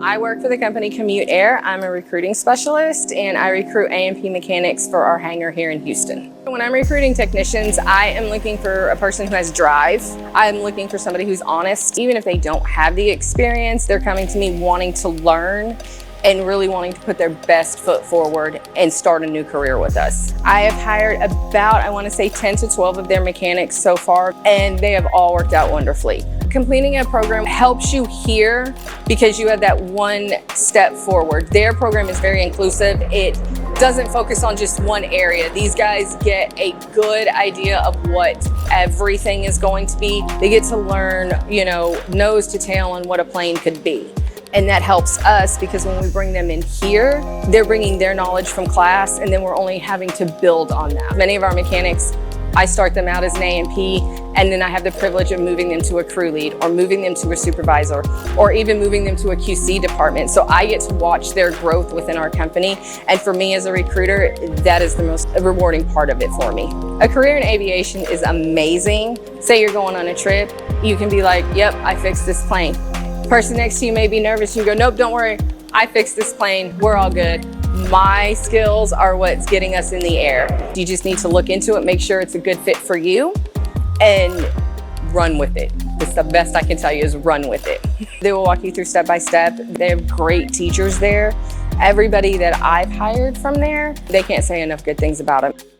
I work for the company CommutAir. I'm a recruiting specialist and I recruit A&P mechanics for our hangar here in Houston. When I'm recruiting technicians, I am looking for a person who has drive. I'm looking for somebody who's honest. Even if they don't have the experience, they're coming to me wanting to learn and really wanting to put their best foot forward and start a new career with us. I have hired about, I want to say 10 to 12 of their mechanics so far, and they have all worked out wonderfully. Completing a program helps you here because you have that one step forward. Their program is very inclusive. It doesn't focus on just one area. These guys get a good idea of what everything is going to be. They get to learn, nose to tail on what a plane could be. And that helps us because when we bring them in here, they're bringing their knowledge from class and then we're only having to build on that. Many of our mechanics, I start them out as an A&P and then I have the privilege of moving them to a crew lead or moving them to a supervisor or even moving them to a QC department. So I get to watch their growth within our company. And for me as a recruiter, that is the most rewarding part of it for me. A career in aviation is amazing. Say you're going on a trip, you can be like, yep, I fixed this plane. Person next to you may be nervous. You go, nope, don't worry. I fixed this plane. We're all good. My skills are what's getting us in the air. You just need to look into it, make sure it's a good fit for you, and run with it. That's the best I can tell you is run with it. They will walk you through step by step. They have great teachers there. Everybody that I've hired from there, they can't say enough good things about them.